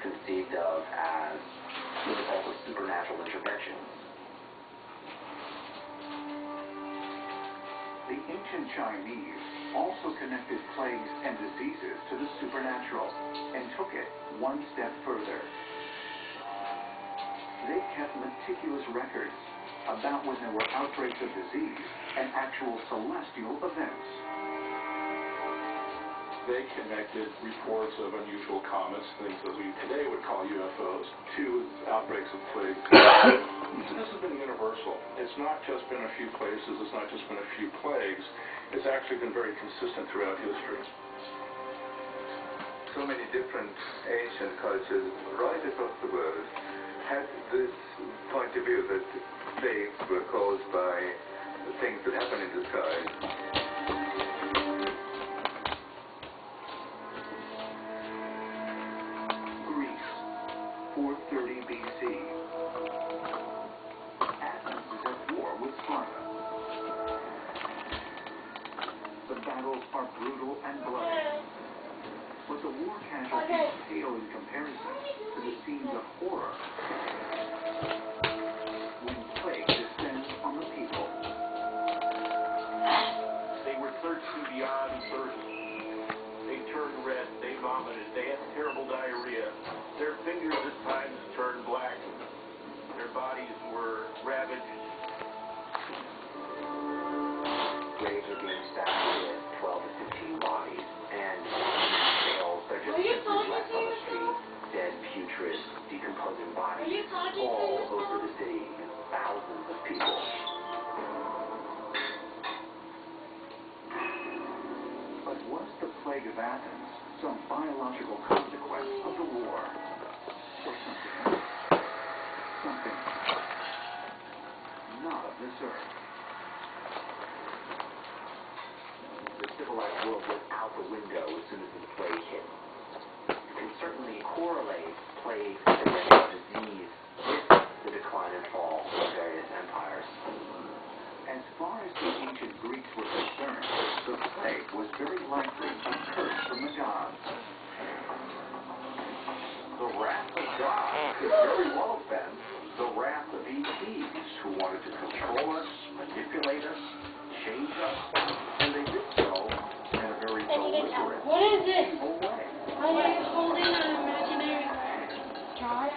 conceived of as the result of supernatural interventions. The ancient Chinese also connected plagues and diseases to the supernatural and took it one step further. They kept meticulous records about when there were outbreaks of disease and actual celestial events. They connected reports of unusual comets, things that we today would call UFOs, to outbreaks of plague. So this has been universal. It's not just been a few places, it's not just been a few plagues, it's actually been very consistent throughout history. So many different ancient cultures right across the world had this point of view that plagues were caused by the things that happen in the sky. Greece, 430 BC. Athens is at war with Sparta. The battles are brutal and bloody, but the war casualties pale in comparison to the scenes of horror when plague descends on the people. They were thirsty beyond thirst. They turned red, they vomited, they had terrible diarrhea. Their fingers at times turned black. Their bodies were ravaged. Graves are being stacked with 12 to 15 bodies, and bales are just left on the street, dead, putrid, decomposing bodies all over the city, thousands of people. But was the plague of Athens some biological consequence of the war? Or something else? Something not of this earth. The civilized world was out the window as soon as the plague hit. You can certainly correlate plague, epidemic, disease with the decline and fall of various empires. As far as the ancient Greeks were concerned, the plague was very likely a curse from the gods. The wrath of God could very well have been the wrath of ETs who wanted to control us, manipulate us, change us, and they did so in a very deliberate, What is this? evil way. Are you holding an imaginary jar?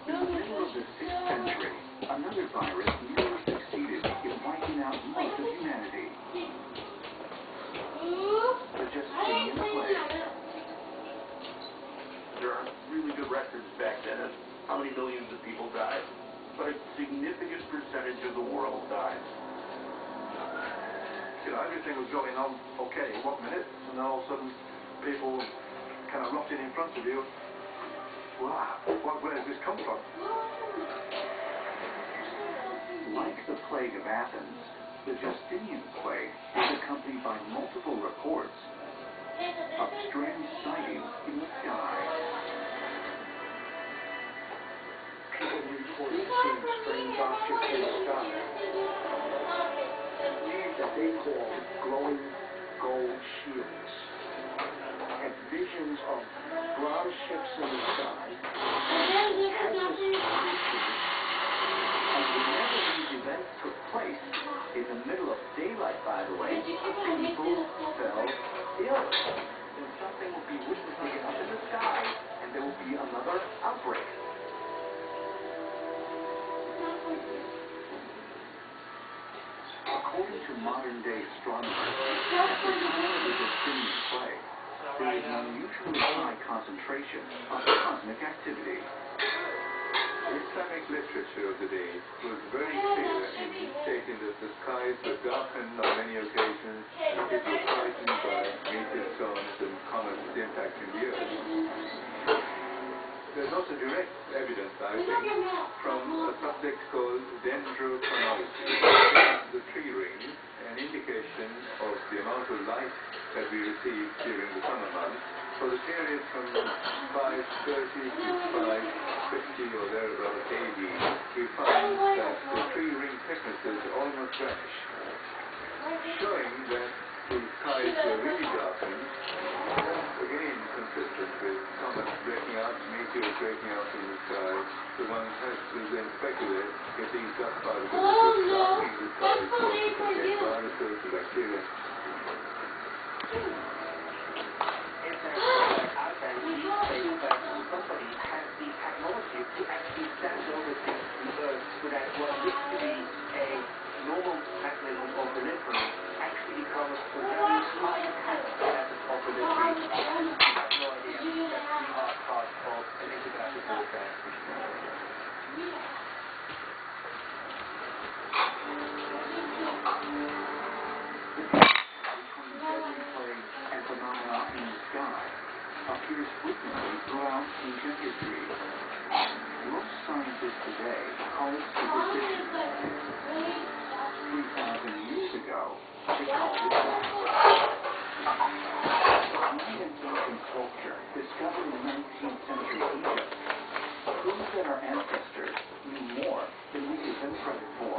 In the middle of the 6th century, another virus nearly succeeded in wiping out most of humanity. The Justinian plague. There aren't really good records back then of how many millions of people died, but a significant percentage of the world died. You know, everything was going on okay in 1 minute, and then all of a sudden people kind of rotted in front of you. Wow, where did this come from? Like the plague of Athens, the Justinian plague was accompanied by multiple reports of strange sightings in the sky. People reported seeing strange objects in the sky that they called glowing gold shields, and visions of brown ships in the sky, Texas creatures. And whenever these events took place, in the middle of daylight, by the way, people fell ill. Then something would be witnessing up in the sky, and there would be another outbreak. According to modern-day astronomers, at the time of the Justinian plague, there is an unusually high concentration of cosmic activity. Islamic literature of the day was very clear in stating that the skies were darkened on many occasions, and people were frightened by meteor storms and comets impacting the Earth. There's also direct evidence, I think, from a subject called dendrochronology, the tree rings, an indication of the amount of light that we receive during the summer months. For the period from 530 to 550 or thereabouts AD, we find that the tree ring thicknesses almost vanished, showing that the skies were really darkened, again consistent with meteors breaking out from the sky, so one has to then speculate if these dust particles Oh, no. in the sky That's funny for contain you. viruses and bacteria. It's actually out there in space, but somebody has the technology to actually send over things to Earth so that what used to be a normal mechanism of delivery actually becomes a very high tech method of delivery. I have no idea that we are part of an intergalactic warfare. Between deadly plagues and phenomena in the sky appears frequently throughout ancient history. Most scientists today call it superstition. 3,000 years ago, they called it even ancient culture discovered in 19th century Egypt proves that our ancestors knew more than we give them credit for.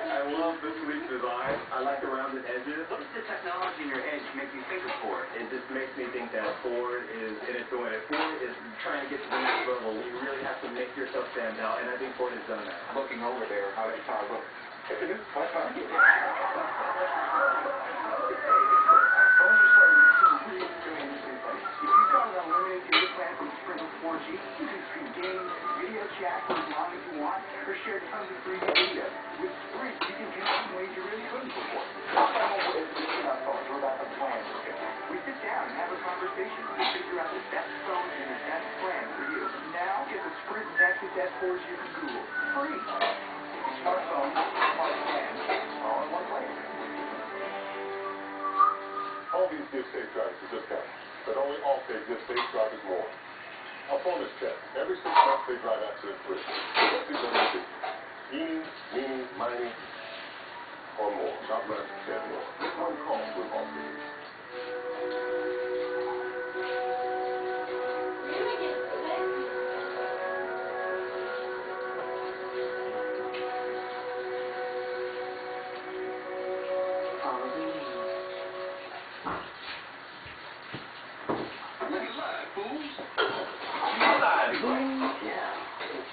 I love this week's design. I like the rounded edges. What does the technology in your edge make you think of Ford? It just makes me think that Ford is in its own way. Ford is trying to get to the next level. You really have to make yourself stand out, and I think Ford has done that. Looking over there, how that car looks. If it is my car. Phones are starting to really come in this place. If you've got an unlimited data plan from Sprint 4G, you can stream games, video chat for as long as you want, or share tons of free data. With Sprint, you can connect in ways you really couldn't before. Let's find out what information on phones. We're about the plan. We sit down and have a conversation to figure out the best phone and the best plan for you. Now, get the Sprint Nexus S4G from Google. Free. Smartphone, smart plan, all in one place. All these give safe drivers a discount, but only Allstate gives safe drivers more. A bonus check. Every 6 months they drive accident-free. So let's see what they do. Eeny, meeny, miny, or more. Not less, get more. Make one call with Allstate.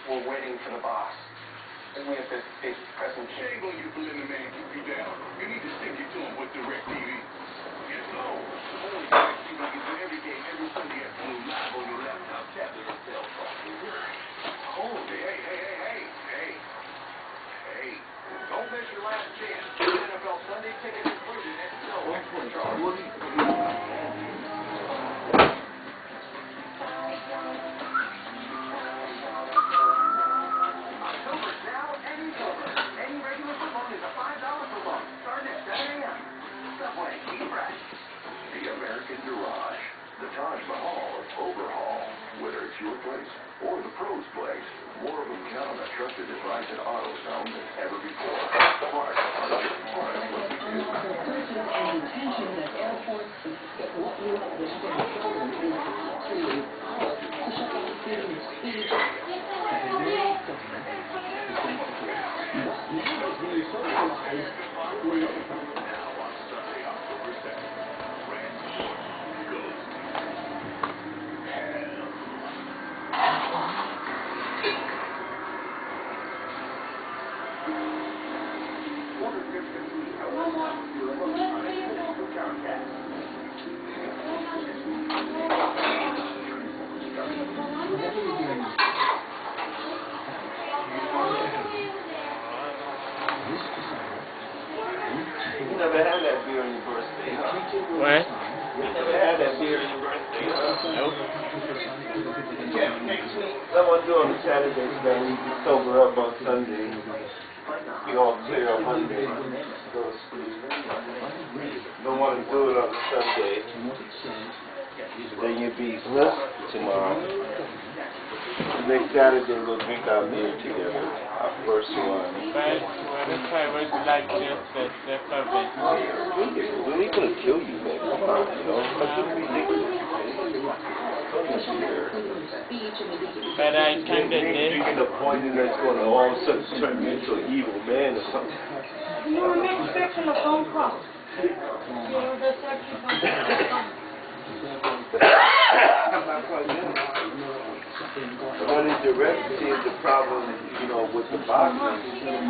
We're waiting for the boss. And we have this big present. Shame on you for letting the man keep you down. You need to stick it to him with direct TV. Yes, no. Only direct TV gets you every game, every Sunday afternoon, live on your laptop, tablet, or cell phone. Oh, hey. Don't miss your last chance. NFL Sunday tickets included at no extra charge. Whether it's your place or the pros' place, more of them count on a trusted advice at AutoZone than ever before. Parts are just part of what we do. Purchase and retention at airports is what you want to spend children in to speed. Now we socialize with Now on Sunday, October 2nd, Randy goes to hell. You never had that beer on your birthday, huh? What? You never had that beer on your birthday, huh? Nope. Yeah, next week. Someone do on Saturday, so that we can sober up on Sunday. Be all clear on Monday. Go to sleep. Don't want to do it on Sunday. Then you'll be blessed tomorrow. The next Saturday we'll drink our beer together. Our first one. But that's why I would like the perfect. We ain't gonna kill you, man. Come on, you know. That's just ridiculous. But I kinda did. Making the point that that's going to all of a sudden turn me into an evil man or something. You were expecting a phone call. You know, that's actually going to come. What is the recipe is the problem, you know, with the box. I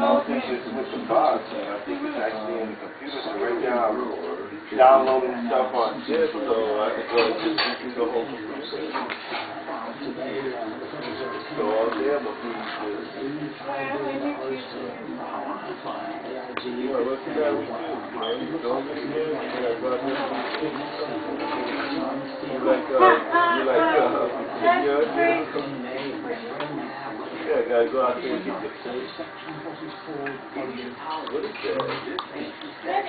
don't think it's with the box. I think it's actually in the computer. So right now I'm downloading stuff on disk, so I can go and just reboot the whole computer. So all there will be well, what's the matter with you, man? You don't get here? Yeah, I gotta go out there and get the food. What is that?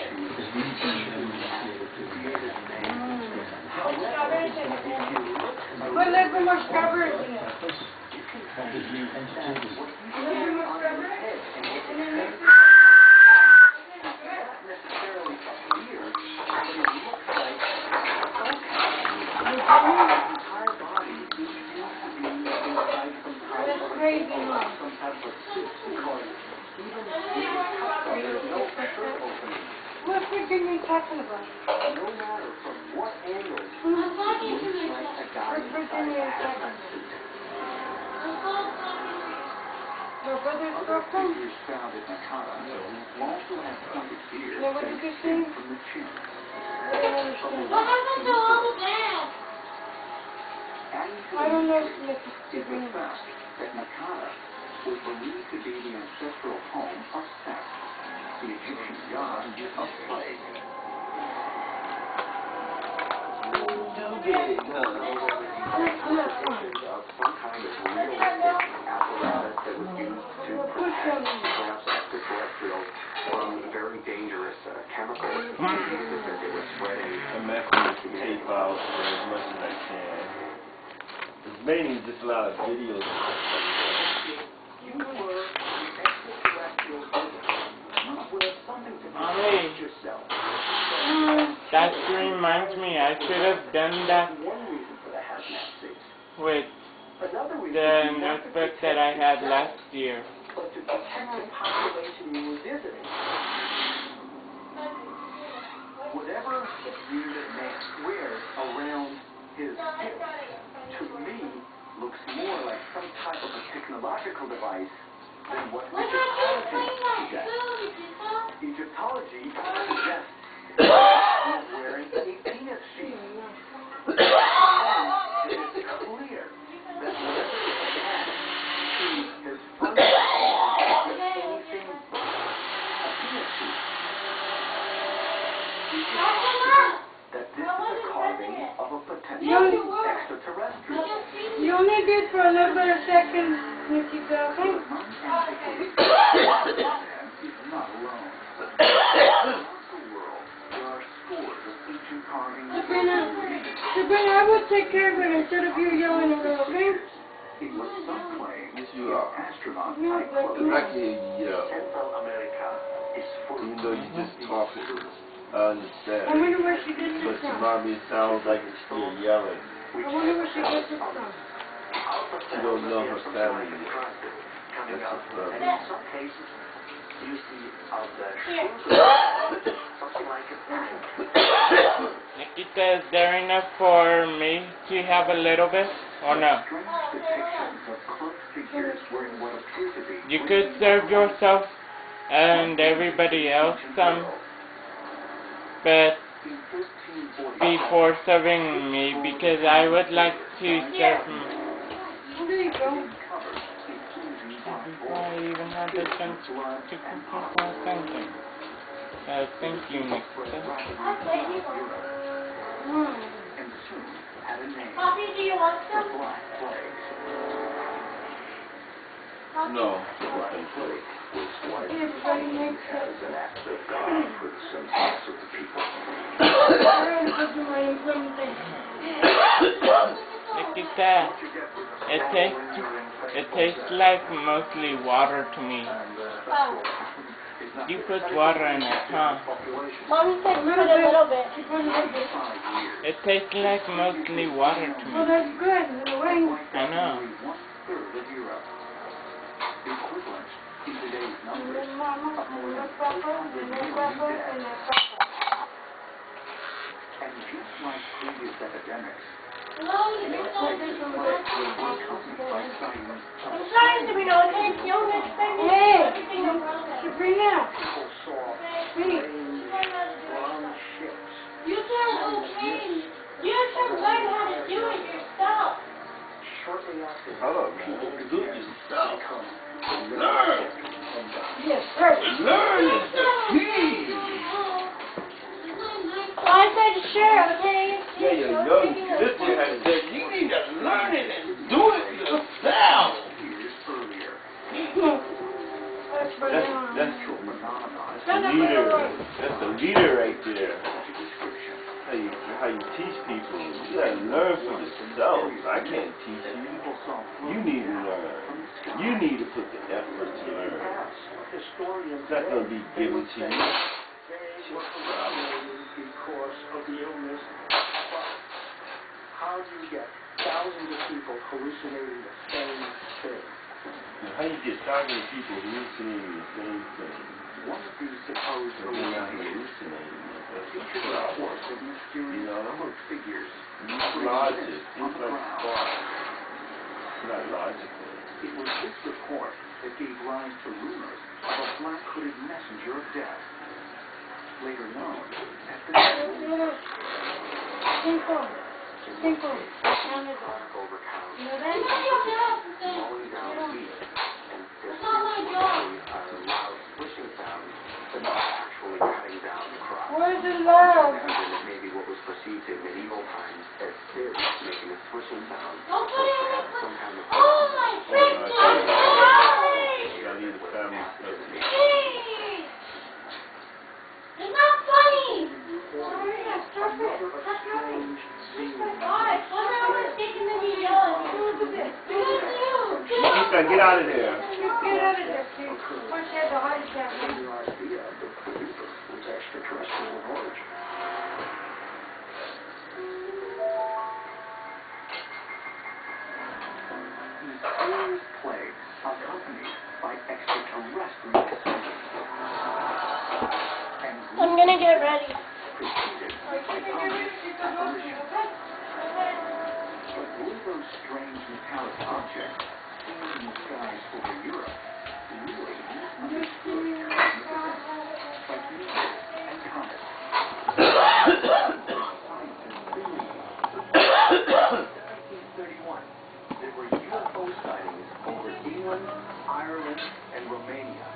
Put little more strawberries in it. What freaking are you talking about? No matter from what angle I'm talking to you. What freaking are you talking about? My brother's girlfriend? found in Nakata also has pointed ears No, what did you say? from the chin. I don't understand. What happened to all the gas? I don't know if it's Is the fact that Nakata was believed to be the ancestral home of Set, the Egyptian god of plague. Some kind of realistic apparatus that was used to protect perhaps extraterrestrials from very dangerous chemicals that they were spreading. I'm making the tape out for as much as I can. It's mainly just a lot of videos. You were an extraterrestrial visitor. You were something to protect yourself. That reminds me, I should have done that One reason for the hazmat suit. with Another reason the is not to notebook protect that I had yourself, last year. but to protect the population you were visiting. Whatever unit may square around his hip, to me, looks more like some type of a technological device than what Egyptology suggests. Egyptology suggests he is wearing a penis sheath. It is clear that whatever is attached to his front is anything but a penis sheath. That this is a carving of a potential extraterrestrial. You only did for a little bit of seconds, Nikita, okay? Is not alone. Across the world, there are scores of ancient carvings. Sabrina, I will take care of it instead of you yelling at her, okay? It was some claim Yes, you are. astronaut No, type but clothing. I can hear you yell. Central America is full Even though you just talking, I I understand. wonder where she gets But it to from. mommy, it sounds like you're yelling. I wonder where she gets it from. You don't know her family yet. coming That's up. the problem. And in some cases, you see of the sugar, something like a Nikita, is there enough for me to have a little bit? Or no? Strange depictions of cloaked figures wearing what appear to be You could serve yourself and everybody else some, but in 1340. before serving me, because I would like to serve me. There you go. Before I even had the chance to complete my thinking. Thank you, Nikita. And soon had a name. Poppy, do you want The Black Plague. No. Everybody makes it. as an act of God for the senses of the people. I'm going to do my important thing. Nikita, it tastes like mostly water to me. Oh. You put water in it, huh? Mommy said put a little bit. It tastes like mostly water to Well, me. that's good. The rain. I know. One-third of Europe. The equivalent in today's And numbers then mama, of more and than the papa, 800 and the million papa, dead. and the papa. And just like previous epidemics, I'm the outbreaks of plague were accompanied by signs of trying to be no okay. Hey, Sabrina. People saw Please. planes, brown ships. You said okay. You should learn how to do it yourself. Shortly after, Hello, people man. began Do to yourself. become Learn. and die. Yes, sir. Learn is the key. I said sure, okay? Yeah, your young sister has said you need to learn it and do it yourself. years earlier. That's for That's now. the leader. That's the leader right there. How you teach people. You gotta learn for yourself. I can't teach you. You need to learn. You need to put the effort to learn. It's not gonna be given to you. They were hallucinating because of the illness. But how do you get thousands of people hallucinating the same thing? How you get thousands of people hallucinating the same thing? One of these supposed They're not hallucinating. That's the featured problem. reports of mysterious colored figures Use logic. Things like thought. It's not logical. It was this report that gave rise to rumors of a black-hooded messenger of death, later known as the Cinco. Chronicle recounts You know that? mowing down heat and distinct loud swishing sounds, but not actually cutting down the crop. Where's the love? That maybe what was perceived in medieval times as sieves making a swishing sound Don't was put it perhaps some kind of Oh, my princess! Gotta leave the family stuff. It's not funny! Sorry, I'm perfect. That's right. Oh my God, what's wrong with taking the video? Lisa, get out of there. Get out of there, please. Once you have the heart attack. The idea that the believer was extraterrestrial in origin. mysterious plagues accompanied by extraterrestrial sightings. And I'm gonna get ready. preceded by ominous apparitions. But were those strange metallic objects seen in the skies over Europe really misunderstood cosmic events like meteors and comets? Scientists believe in 1731 there were UFO sightings over England, Ireland, and Romania,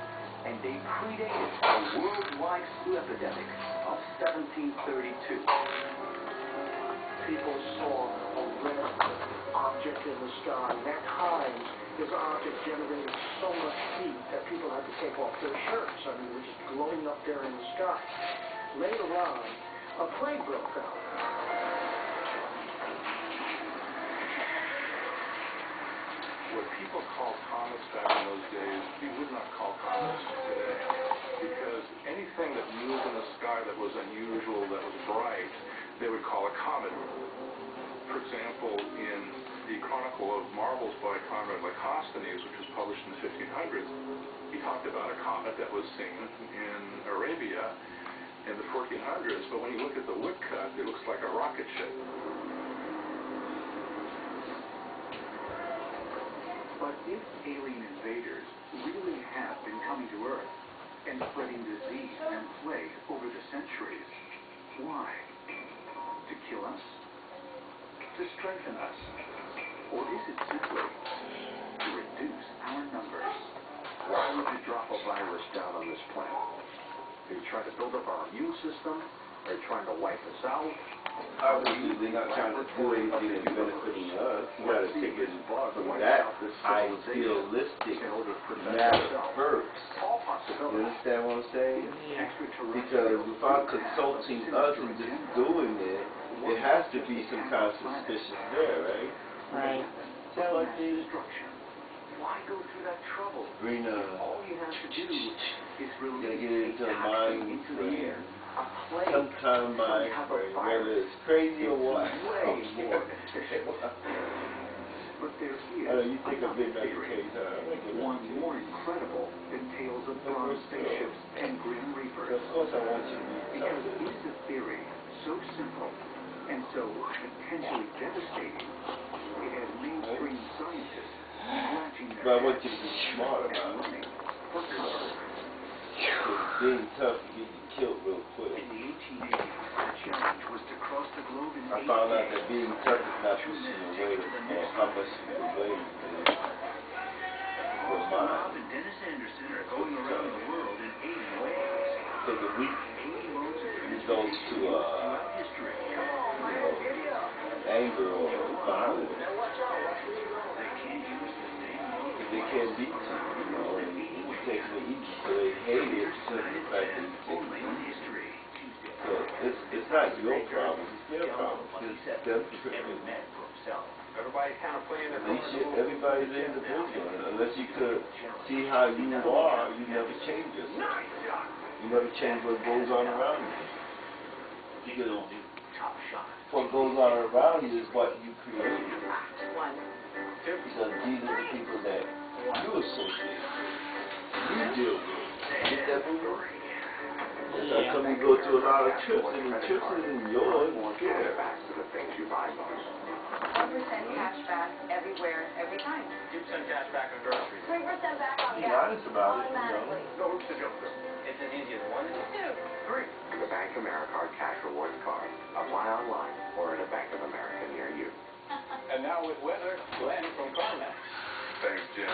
and they predated the worldwide flu epidemic of 1732. People saw a red object in the sky. And at times, this object generated so much heat that people had to take off their shirts. I mean, it was just glowing up there in the sky. Later on, a plague broke out. What people called comets back in those days, you would not call comets today. Because anything that moved in the sky that was unusual, that was bright, they would call a comet. For example, in the Chronicle of Marvels by Conrad Lycosthenes, which was published in the 1500s, he talked about a comet that was seen in Arabia in the 1400s, but when you look at the woodcut, it looks like a rocket ship. But if alien invaders really have been coming to Earth and spreading disease and plague over the centuries, why? To kill us? To strengthen us? Or is it simply to reduce our numbers? Why would you drop a virus down on this planet? Are you trying to build up our immune system? Are you trying to wipe us out? Obviously, they're not trying to do anything that's benefiting us. You gotta take it from that idealistic matter first. You understand what I'm saying? Because without consulting us and just doing it, there has to be some kind of suspicion there, right? Right. Tell us, Why go through that trouble? All you have to do is release get into a mind into the frame. air. A plane. Some kind of mind frame, whether it's crazy or what. Way more efficient. But there's here You think of midnight case, one more incredible than tales of bronze spaceships and grim reapers. Of course I want you to read Because something. it is a theory so simple and so potentially devastating, it has mainstream scientists scratching their But I want heads you to be smart and about it. running for cover. Because being tough can get you killed real quick. In the 1880s, the challenge was to cross the globe in I 8 found out days. that being tough is not pushing your weight or how much you can weigh. Your Rob mind. and Dennis Anderson are going around the world in 80 ways. So the week 80 modes of it goes to throughout history. anger or violence. They can't use the same mode. They can't beat you, you know, and you take it easy, so they hate it because of the fact that you take Only it on easy. history. So it's not your problem, it's their problem. It's them Every man for himself. Everybody's kind of playing their everybody's individual. Unless you could see how you are, you never change yourself. You never change what goes on around you. Because what goes on around you is what you create. Because these are the people that you associate, you deal with. Get that movie? That's how come you go to a lot of trips, and the trips isn't yours, you care. Back to the things you buy most. 1% cash back everywhere, every time. 2% cash back on groceries. 3% back on Be gas. honest about it, you know. Automatically. No hoops to jump through. It's as easy as 1, 2, 3. The Bank Americard Cash Rewards card. Apply online or at a Bank of America near you. And now with weather, Glenn from CarMax. Thanks, Jim.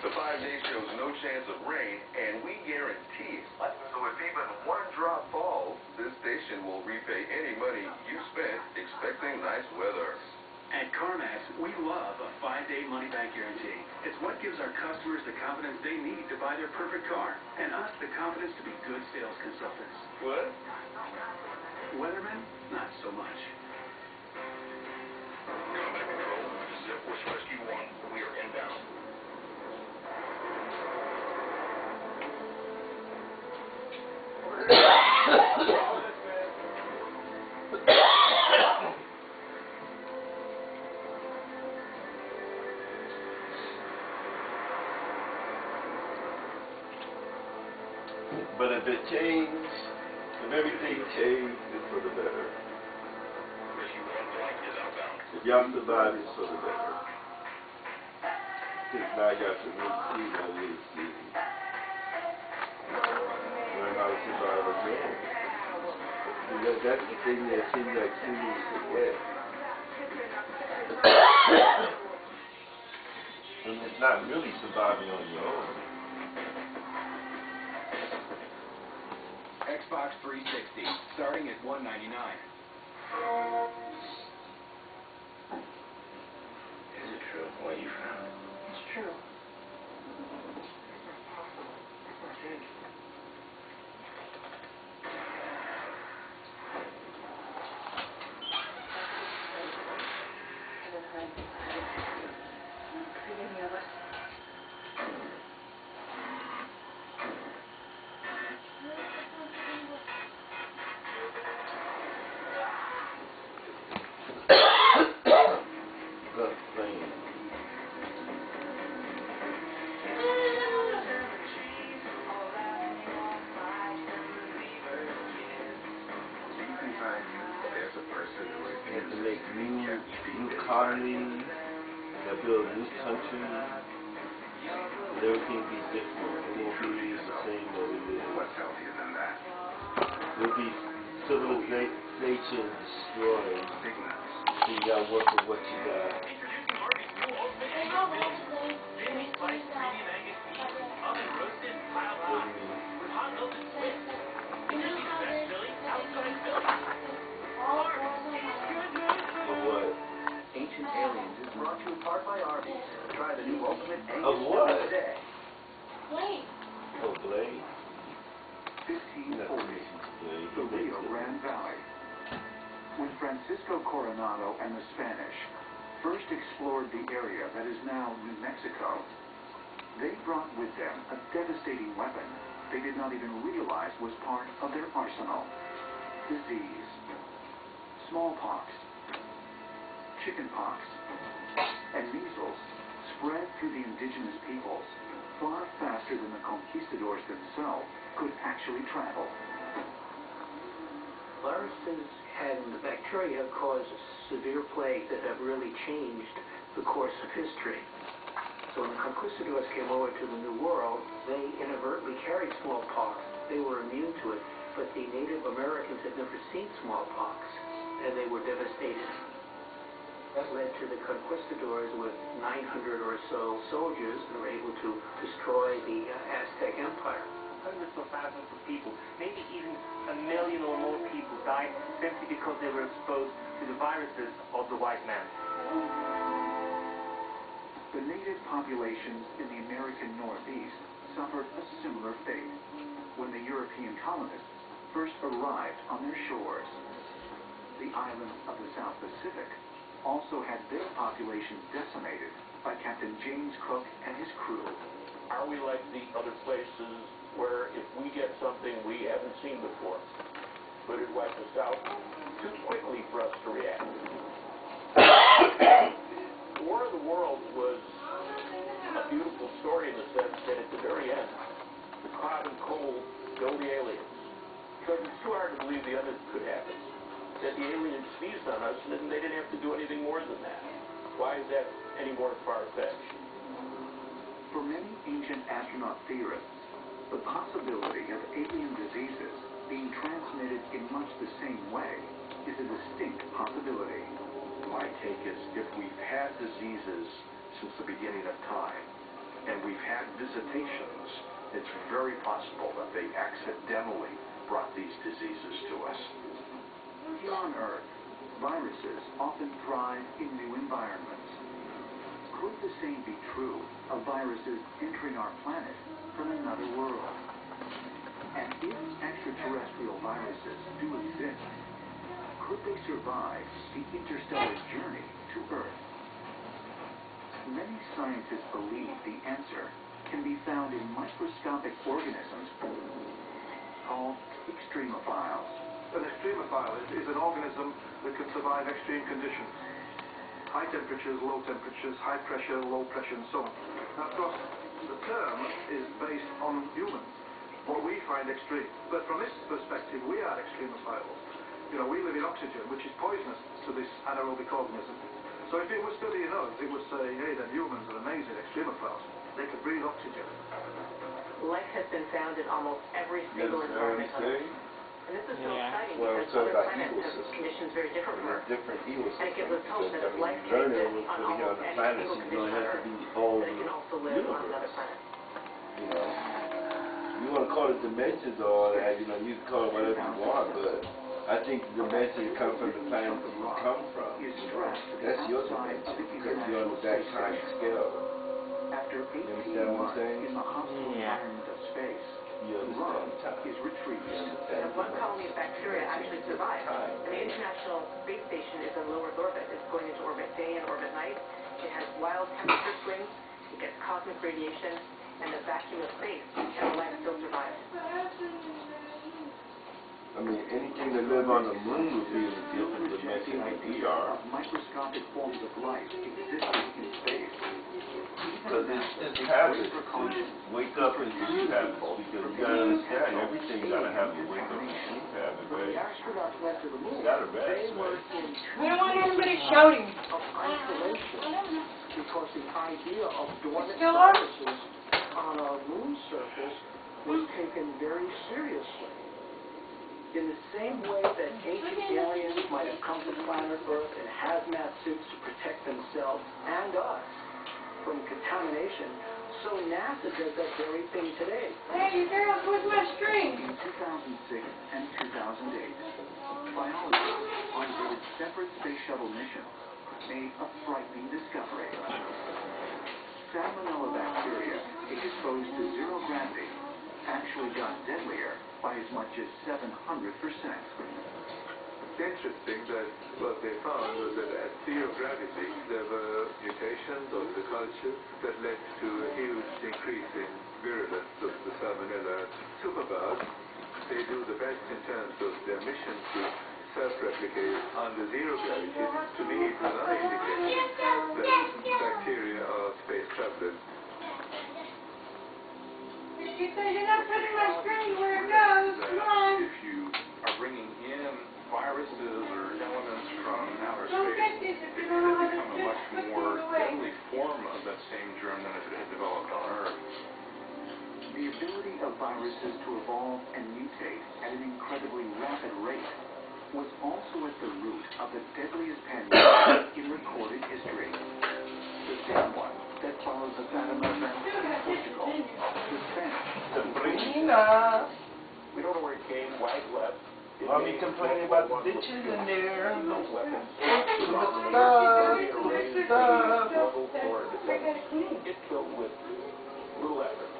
The 5-day shows no chance of rain, and we guarantee it. What? So if even one drop falls, this station will repay any money you spent expecting nice weather. At CarMax, we love a 5-day money-back guarantee. It's what gives our customers the confidence they need to buy their perfect car, and us the confidence to be good sales consultants. What? Weathermen, not so much. Combat Control, Zipforce Rescue 1, we are inbound. But if it changed, if everything changed, it's for the better. Rescue 1 flight is outbound. If y'all survive, it's for the better. Because now y'all can really see what it is. Learn how to survive again. That's the thing that seems like students forget. And it's not really surviving on your own. Xbox 360, starting at $199. Is it true what you found? It's true. It's not possible. It's not big. Good thing. There's a person who is We have to make new colonies, that build new countries, and everything be different. It won't be the same that it is. What's healthier than that? There'll be civilization destroyed. Big nuts. So you gotta work with what you got. Of what? Ancient Aliens is brought to you in part by Arby's. Try the new Ultimate Angus Of what? today. Wait. Oh, Blade? 1540, the Rio Grande Valley. When Francisco Coronado and the Spanish first explored the area that is now New Mexico, they brought with them a devastating weapon they did not even realize was part of their arsenal. Disease. Smallpox, chickenpox, and measles spread through the indigenous peoples far faster than the conquistadors themselves could actually travel. Viruses and bacteria cause severe plague that have really changed the course of history. So when the conquistadors came over to the New World, they inadvertently carried smallpox. They were immune to it, but the Native Americans had never seen smallpox, and they were devastated. That led to the conquistadors with 900 or so soldiers and were able to destroy the Aztec Empire. Hundreds of thousands of people, maybe even 1 million or more people died simply because they were exposed to the viruses of the white man. The native populations in the American Northeast suffered a similar fate when the European colonists first arrived on their shores. The islands of the South Pacific also had their populations decimated by Captain James Cook and his crew. Are we like the other places where if we get something we haven't seen before, could it wipe us out too quickly for us to react? The War of the Worlds was a beautiful story in the sense that at the very end, the common cold killed the aliens. Because it's too hard to believe the other could happen. That the aliens sneezed on us and they didn't have to do anything more than that. Why is that any more far-fetched? For many ancient astronaut theorists, the possibility of alien diseases being transmitted in much the same way is a distinct possibility. My take is if we've had diseases since the beginning of time, and we've had visitations, it's very possible that they accidentally brought these diseases to us. Here on Earth, viruses often thrive in new environments. Could the same be true of viruses entering our planet from another world? And if extraterrestrial viruses do exist, could they survive the interstellar journey to Earth? Many scientists believe the answer can be found in microscopic organisms called extremophiles. An extremophile is an organism that can survive extreme conditions. High temperatures, low temperatures, high pressure, low pressure, and so on. Now, of course, the term is based on humans, what we find extreme. But from this perspective, we are extremophiles. You know, we live in oxygen, which is poisonous to this anaerobic organism. So if it was studying us, it would say, hey, then humans are amazing extremophiles. They can breathe oxygen. Life has been found in almost every single environment on Earth. And this is so exciting because other planets have conditions very different from Earth. And it gives us hope that if life can exist on almost any single condition on Earth, that it can also live on another planet. You know, you want to call it dimensions or all that, you know, you can call it whatever you want, but I think the dimensions come from the planet that you come from. You know, that's your dimension because you're on that time scale. After 18 months in the hostile environment of space, love is retreating. And one colony of bacteria actually survived. And the International Space Station is in low Earth orbit. It's going into orbit day and orbit night. It has wild temperature swings. It gets cosmic radiation and the vacuum of space. And the life still survives. I mean, anything that lives on the moon would be in a different dimension than we are. Microscopic forms of life existing in space. Because it's habits to wake up and sleep habits. Because you gotta understand, everything gotta have a wake up and sleep habit, right? Astronauts went to the moon. You gotta rest, They were in I don't want anybody shouting. of isolation because the idea of dormant viruses on our moon surface was taken very seriously. In the same way that ancient aliens might have come to planet Earth in hazmat suits to protect themselves and us from contamination, so NASA does that very thing today. Hey, girls, where's my string? In 2006 and 2008, biologists on board separate space shuttle missions made a frightening discovery. Salmonella bacteria exposed to zero gravity actually got deadlier by as much as 700%. interesting that what they found was that at zero gravity, there were mutations of the culture that led to a huge increase in virulence of the salmonella. Superbugs, they do the best in terms of their mission to self-replicate under zero gravity. To me, it was another indication that bacteria are space travelers. You said you're not putting my screen where it goes. Come on. If you are bringing in viruses or elements from outer Don't space, get this if you it don't know how could to become a much put more it away. deadly form of that same germ than if it had developed on Earth. The ability of viruses to evolve and mutate at an incredibly rapid rate was also at the root of the deadliest pandemic in recorded history. The same one that followed the Fatima event in Portugal, the Spanish. Sabrina! We don't know where it came. Wag left. Mommy complaining about the ditches in there. No weapons. Good stuff. Good stuff. It killed with little effort.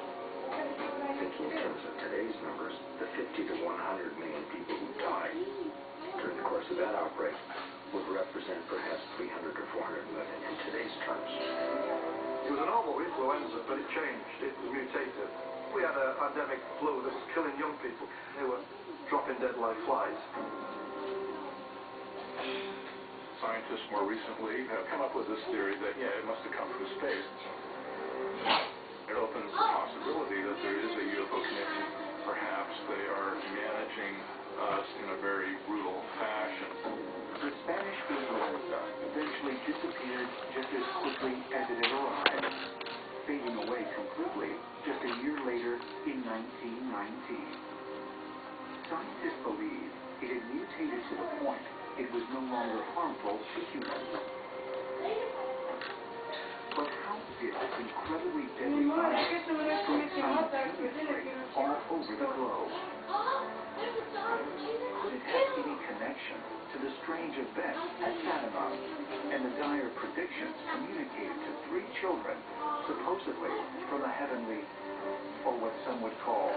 Thinking in terms of today's numbers, the 50 to 100 million people who died during the course of that outbreak would represent perhaps 300 or 400 million in today's terms. It was a normal influenza, but it changed. It mutated. We had a pandemic flu that was killing young people. They were dropping dead like flies. Scientists more recently have come up with this theory that, yeah, it must have come from space. It opens the possibility that there is a UFO connection. Perhaps they are managing us in a very brutal fashion. The Spanish influenza eventually disappeared just as quickly as it had arrived, fading away completely just a year later in 1919. Scientists believe it had mutated to the point it was no longer harmful to humans. But how did this incredibly deadly virus spread simultaneously all over the globe? Could it have any connection to the strange event at Fatima and the dire predictions communicated to 3 children, supposedly from a heavenly, or what some would call,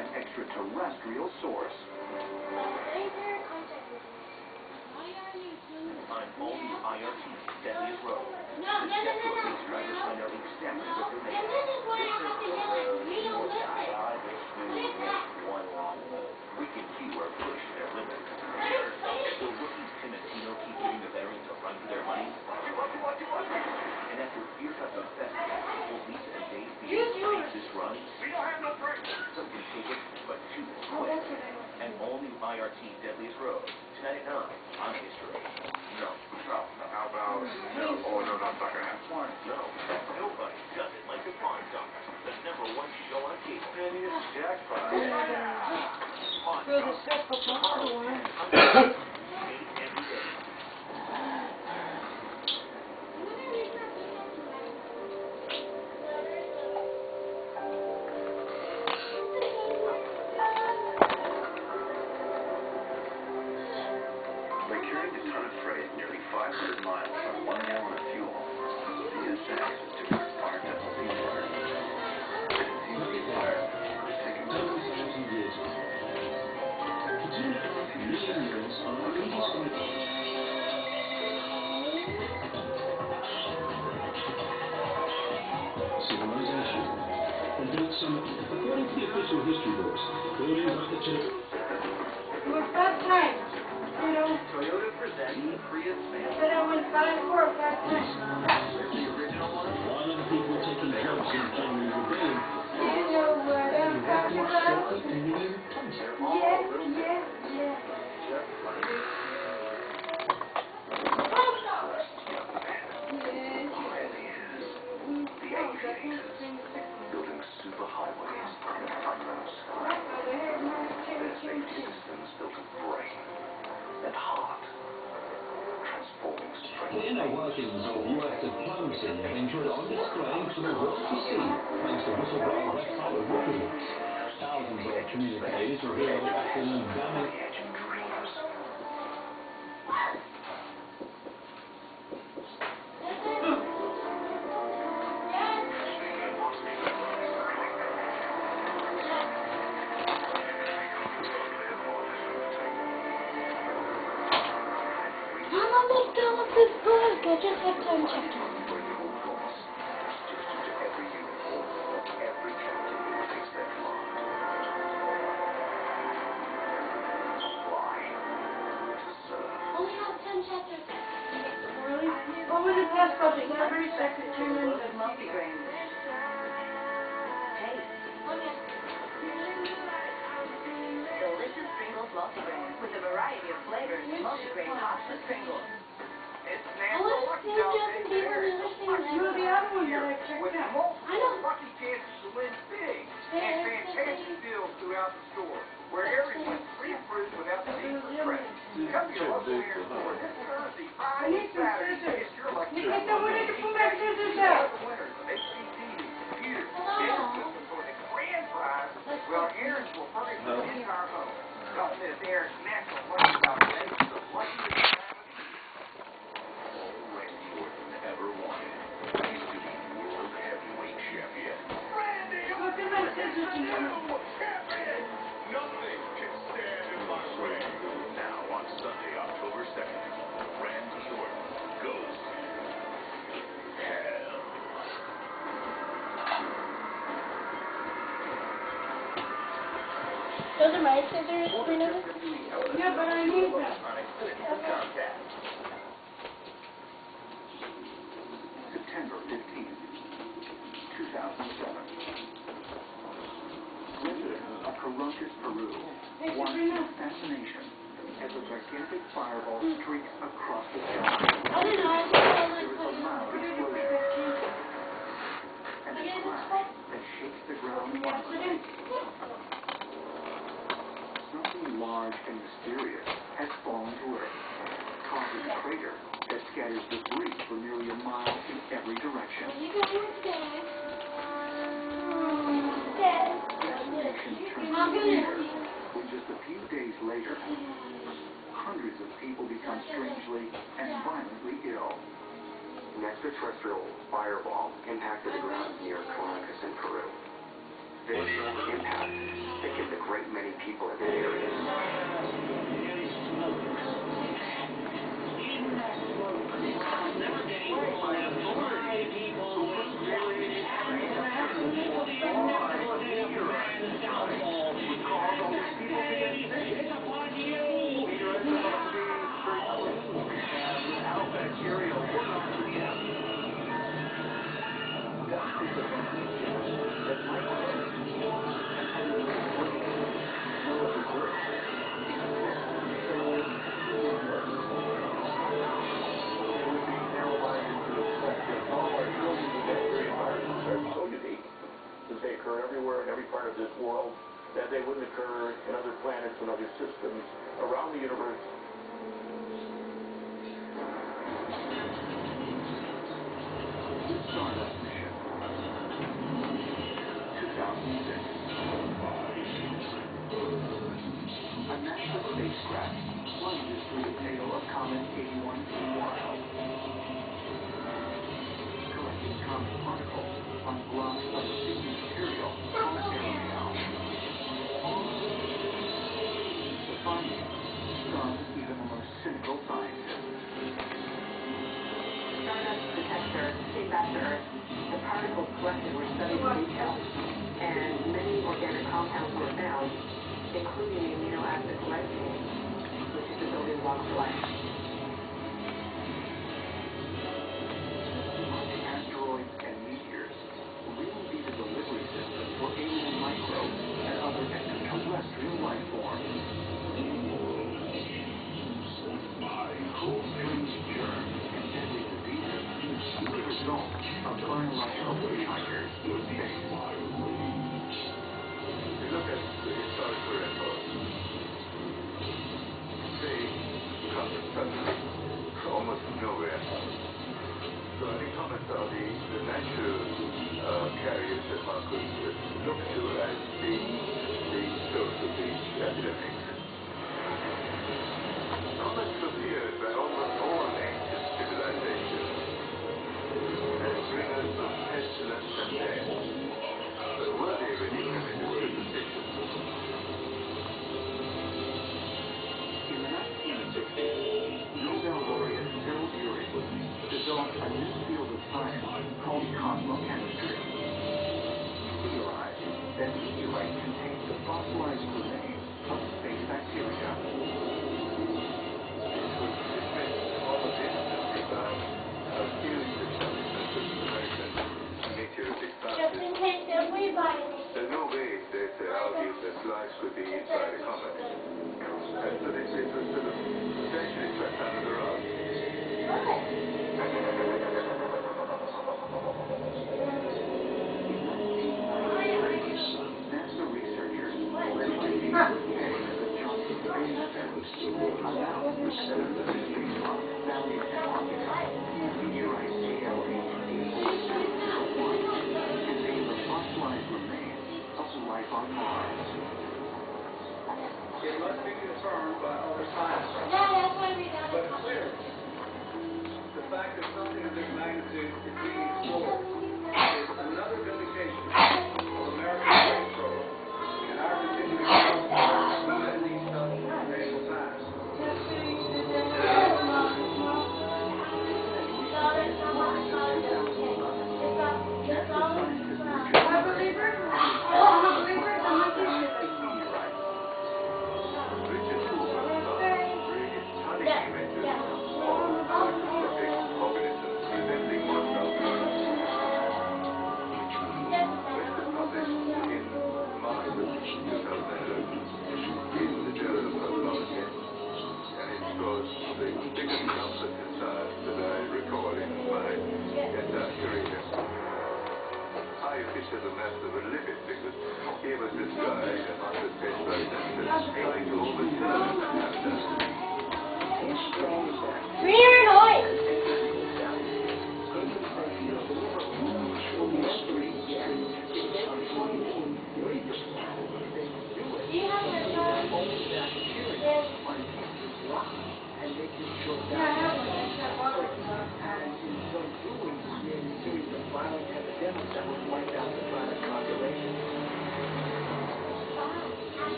an extraterrestrial source? On all new IRT, Deadliest Road. The step to a police driver's find out exactly what they're making. This is what I have to do. We don't One wrong move. We can cue or push their limits. Will rookie Tim and Tino keep giving the veterans a run for their money? And after Beer Festival Festival, will Lisa and Dave be able to make this run? We don't have no brakes. Some can take it, but 2 will quit. An all-new IRT Deadliest Road. Tonight at 9 on History. No. How about no? Oh, no, not gonna happen. Why? No. Nobody does it like the Pawn Stars, the #1 show on cable. Man, you just jackpot. Pawn Throw the Stars. stuff up on the one. 8 every day. They carried a ton of freight nearly 500 miles on 1 gallon of fuel. CSX took it apart to help the environment. They didn't seem to be tired of taking decisions. Civilization. And built some, according to the official history books, buildings architecture. It was that time. You know, Toyota presents the Prius van. but I went 5 4 5 times. The original one. A lot of people taking drugs in January rebellion. You know what I'm talking about? They're all Yeah, a little yeah, yeah. just like The aviators, building superhighways and tunnels. Their safety systems built of brain and heart, transforming The strength. inner workings of US diplomacy have been put on display for the world to see, thanks to whistleblower website WikiLeaks. Thousands of communiques reveal often damning. I just have time checked out. Where the old voice is stitched into every uniform of every captain who takes that command. Fly to serve. Only have 10 chapters. Really? What was the test subject? Every second human of multigrain. Taste. Delicious Pringles multigrain with a variety of flavors. Multigrain pasta Pringles. It's I want to see Justin Bieber and the other thing that You're the other one that I checked with out. multiple lucky chances to win big and fantastic deals throughout the store, where everyone's free fruit without the need for credit. Come to your local Aaron store this Thursday, Friday, and Saturday to get your lucky Hey, someone need to pull my scissors out. The winners of HCTV, computers, data systems for the grand prize, well, Aaron's will furnish your entire home. Don't miss Aaron's National Lucky Combination of lucky time of the year. All Randy Orton ever wanted is to be world heavyweight champion. Look at my scissors, you know. Nothing can stand in my way. Now on Sunday, October 2nd, Randy Orton goes to hell. Those are my scissors, Bruno. Yeah, but I need them. September 15th, 2007. Residents of Caracas, Peru, watch with fascination as a gigantic fireball streaks across the sky. There is a loud explosion and a crash that shakes the ground violently. Something large and mysterious has fallen to Earth, causing a crater that scatters debris for nearly a mile in every direction. Destination turns near when just a few days later, hundreds of people become strangely and violently ill. An extraterrestrial fireball impacted the ground near Caracas in Peru. This impact sickened a great many people in the area. They occur everywhere in every part of this world, that they wouldn't occur in other planets and other systems around the universe. Stardust mission, 2006. A NASA spacecraft plunges through the tail of Comet 81P1, collecting comet particles on blocks of the thin material called aerosol. The findings stun even the most cynical scientists. Stardust detects Earth, came back to Earth. The particles collected were studied in detail, and many organic compounds were found, including the amino acid glycine, which is the building block for life. Asteroids and meteors really be the delivery system for alien microbes and other extraterrestrial life forms. Strange germs and deadly diseases are the result of biological hitchhikers in space. We look at the historical record. They come suddenly from almost nowhere. So any comments are the natural carriers that one could look to as the source of the epidemic. Comets appeared by almost all ancient civilizations as bringers of pestilence and death. But were they really primitive superstitions? In the 1960s, Nobel laureate Phil Urey designed could be inside a comet. And so this is a sort of potentially swept under the rug. NASA researchers, led by James Kay at the Johnson Space Center, announced the center of the spacecraft valued at Archetype, meteorite AL184001, contained the fossilized remains of life on Mars. It must be confirmed by other scientists. Yeah, that's why we got But clearly, the fact that something of this magnitude is being explored is another vindication of American space program and our continuing commitment even in these tough financial times.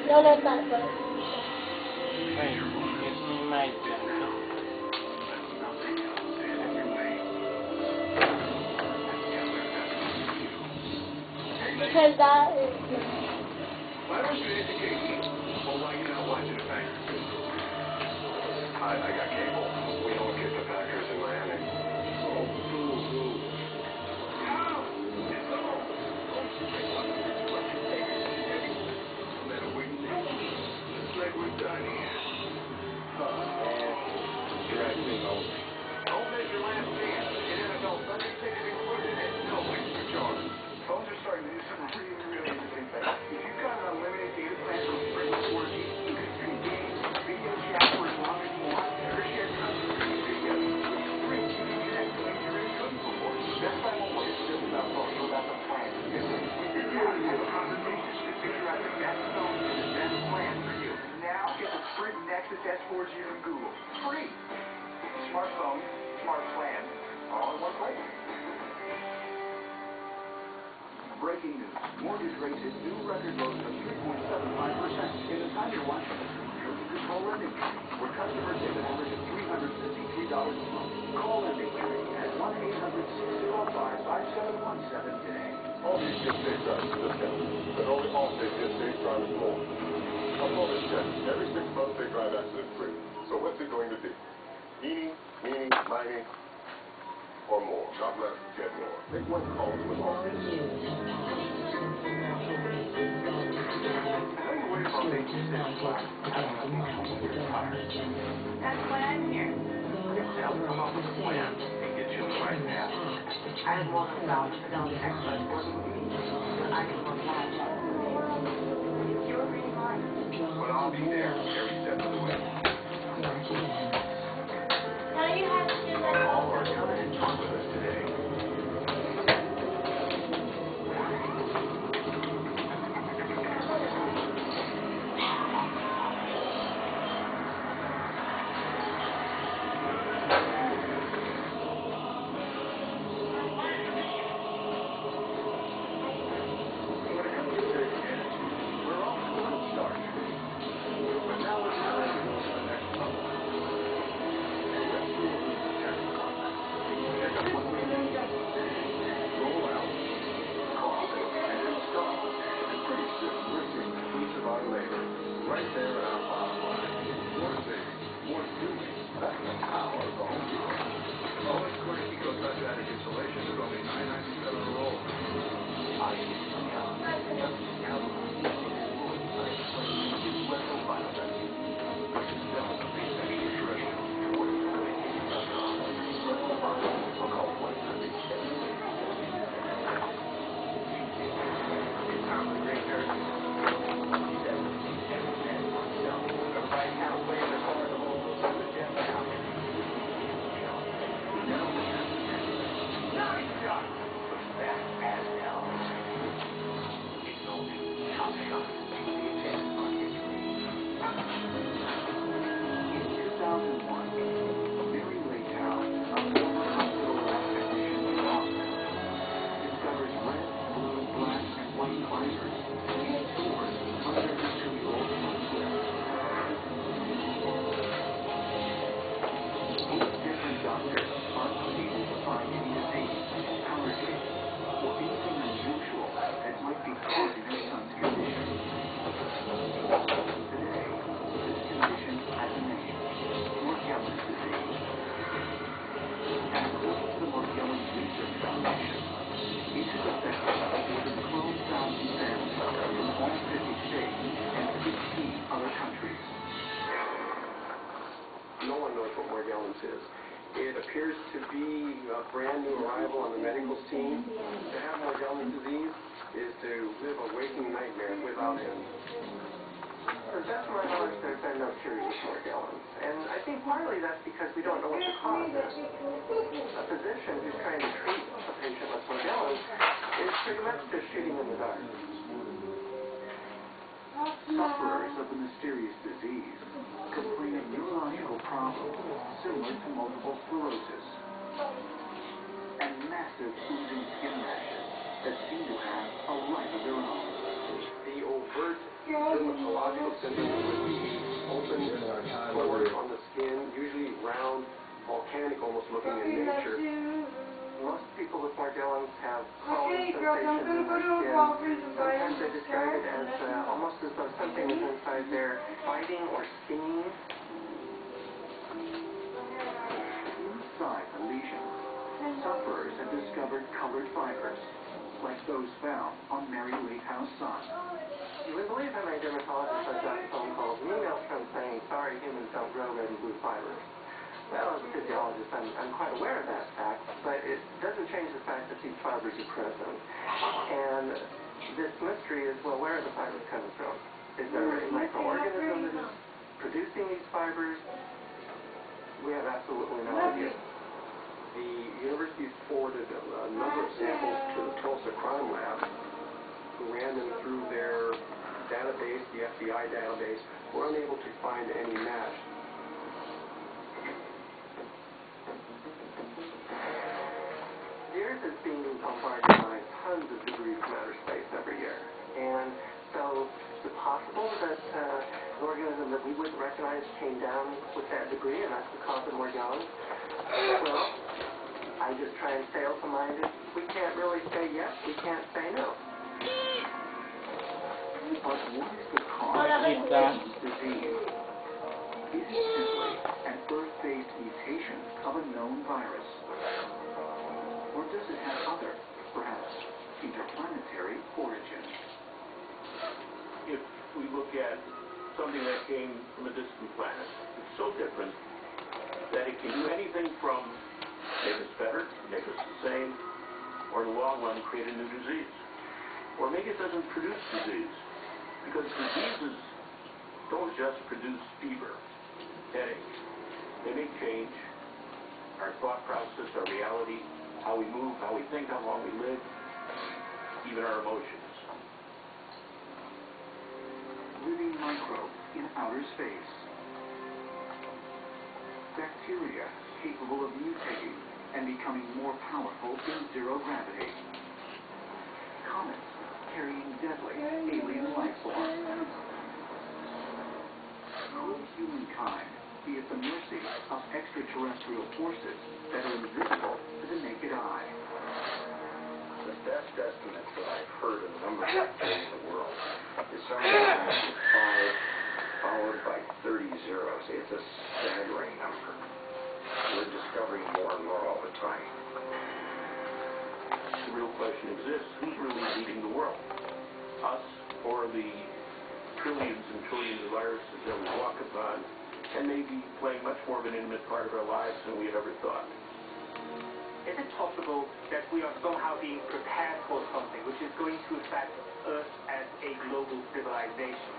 No, that's not good. Wait, give me my jacket. Because that is... Why don't you educate me? Or why are you not watching the Packers? I got cable. We don't get the Packers in Miami. dashboards you can Google. Free. Smartphone, smart plan, all in one place. Breaking news. Mortgage rates hit new record lows of 3.75%. In the time you're watching this, call Lending Tree, where customers save an average of $353 a month. Call Lending Tree at 1-800-605-5717 today. All these gift safe drives are discounted, but only Allstate gift safe drive is more. I'll call this check. Every 6 months they drive accident free. So what's it going to be? Eeny, meeny, miny, or more. Not less, get more. Make one call to an Allstate. That's why I'm here. Come up with a plan and get you on the right path. I didn't want to salvage Fidelity experts working with me, but I didn't want to watch. It's your green light. But I'll be there every step of the way. Now you have to do that. Call or come in and talk with us today. Right there at our bottom line. More savings, more doing. That's the power of the Home Depot. All Square Eco Touch Attic insulation is only $9.97 a roll. Is. It appears to be a brand new arrival on the medical scene. To have Morgellons disease is to live a waking nightmare without end. To the best of my knowledge, there's been no cure with Morgellons. And I think partly that's because we don't know what the cause is. A physician who's trying to treat a patient with Morgellons is pretty much just shooting in the dark. Sufferers of the mysterious disease complain of neurological problems similar to multiple sclerosis and massive oozing skin rashes that seem to have a life of their own. The overt dermatological symptoms would be open pores on the skin, usually round, volcanic almost looking in nature. Most people with Morgellons have crawling sensations in their skin. Sometimes they describe it as almost as though something is inside there biting or stinging. Inside the lesions, sufferers have discovered colored fibers, like those found on Mary Lake House Sun. You would believe how many dermatologists I've gotten phone calls and emails from saying, sorry, humans don't grow red and blue fibers. Well, as a physiologist, I'm quite aware of that fact, but it doesn't change the fact that these fibers are present. And this mystery is, well, where are the fibers coming from? Is there a microorganism that is producing these fibers? We have absolutely no idea. The university forwarded a number of samples to the Tulsa Crime Lab, who ran them through their database, the FBI database, were unable to find any match. tons of debris from outer space every year. And so is it possible that an organism that we wouldn't recognize came down with that debris and that's the cause of more gone? Well, I just try and stay open-minded. We can't really say yes, we can't say no. But what is the cause of this disease? Is it simply an Earth-based mutation of a known virus? Or does it have other, perhaps interplanetary origins? If we look at something that came from a distant planet, it's so different that it can do anything from make us better, make us the same, or in the long run create a new disease. Or maybe it doesn't produce disease, because diseases don't just produce fever, headache. They may change our thought process, our reality, how we move, how we think, how long we live, even our emotions. Living microbes in outer space. Bacteria capable of mutating and becoming more powerful in zero gravity. Comets carrying deadly alien life forms. Could humankind be at the mercy of extraterrestrial forces that are invisible to the naked eye? The best estimates that I've heard of the number of bacteria in the world is somewhere around 5 followed by 30 zeros. It's a staggering number. We're discovering more and more all the time. The real question exists, who's really leading the world? Us or the trillions and trillions of viruses that we walk upon and maybe playing much more of an intimate part of our lives than we had ever thought? Is it possible that we are somehow being prepared for something which is going to affect Earth as a global civilization?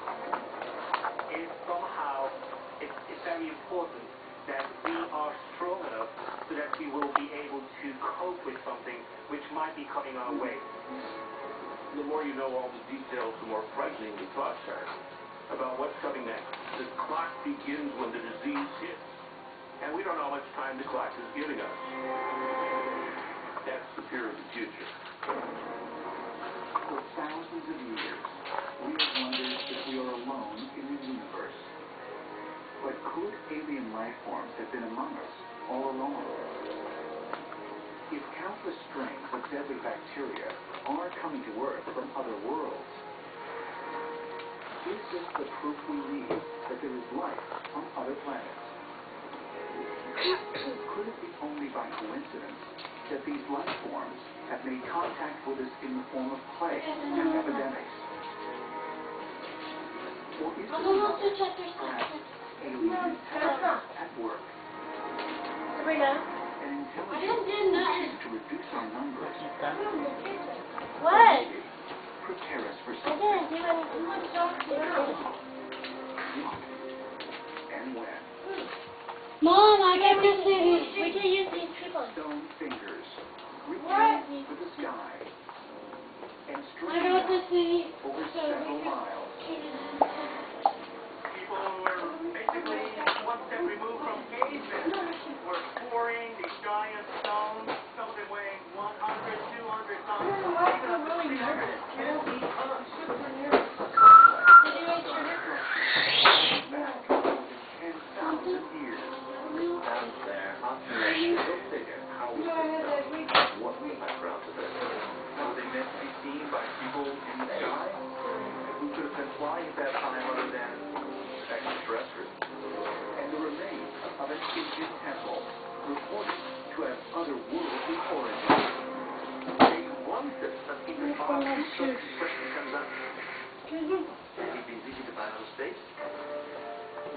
Is somehow it's very important that we are strong enough so that we will be able to cope with something which might be coming our way? The more you know all the details, the more frightening the thoughts are about what's coming next. The clock begins when the disease hits, and we don't know how much time the clock is giving us. That's the fear of the future. For thousands of years, we have wondered if we are alone in the universe. But could alien life forms have been among us all along? If countless strains of deadly bacteria are coming to Earth from other worlds, is this the proof we need that there is life on other planets? Could it be only by coincidence that these life forms have made contact with us in the form of plague and epidemics? Or is there perhaps alien intelligence at work? Sabrina? An intelligence to reduce our numbers. What? Prepare us for I something. didn't do anything. What and when? Mom, I got this thing. We can use these people. Stone fingers reaching What? for the sky and I stretching got out this thing. over several miles. People were basically one step removed from cavemen. We're pouring these giant stones, some of them weighing 100, 200 tons, even up to 350 tons. Back more than 10,000 years. Down there, go figure how was this done? What was the background to this? Were they meant to be seen by people in the sky? Who could have been flying at that time other than extraterrestrials? And the remains of an ancient temple reported to have otherworldly origins. The one that some people follow, so the question comes up, have you been visited by outer space?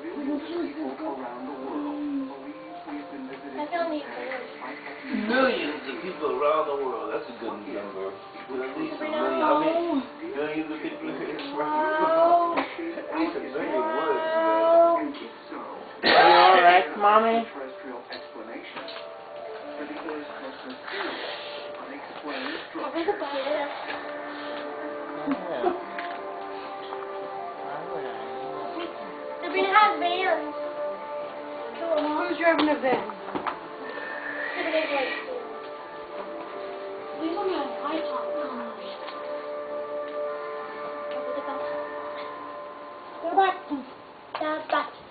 Millions of people around the world believe we've been visited I don't need by Millions of people around the world. That's a good number. At least a million. How many billions of people in this world? At least a million words, man. Are you alright, Mommy? Extraterrestrial explanation for the Earth's most mysterious, unexplained I structure. think about it. Yeah. Sabrina has vans. Who's driving a van? Sabrina's like, we don't have high top. button. The button.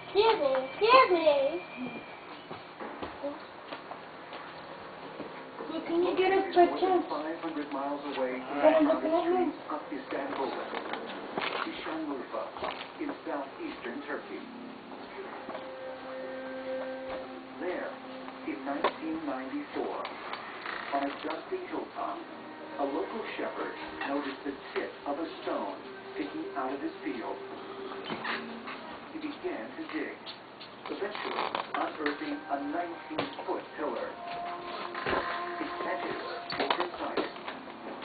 Excuse me. Excuse me. Can you get a picture? 500 miles away from the crowded streets of Istanbul, Şanlıurfa, in southeastern Turkey. There, in 1994, on a dusty hilltop, a local shepherd noticed the tip of a stone sticking out of his field. He began to dig, eventually unearthing a 19-foot pillar. Its edges were precise,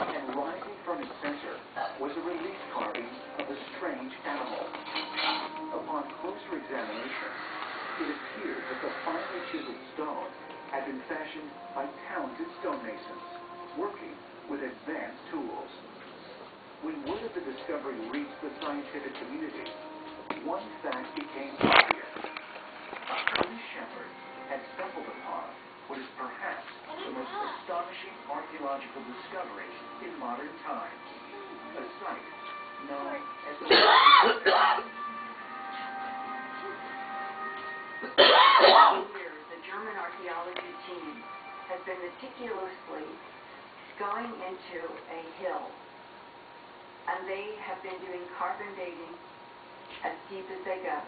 and rising from its center was a relief carving of a strange animal. Upon closer examination, it appeared that the finely chiseled stone had been fashioned by talented stonemasons, working with advanced tools. When word of the discovery reached the scientific community, one fact became obvious. These shepherds had stumbled upon what is perhaps the most astonishing archaeological discovery in modern times, a site known as the The German archaeology team has been meticulously going into a hill, and they have been doing carbon dating as deep as they go.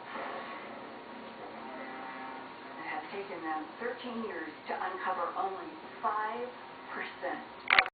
It has taken them 13 years to uncover only 5%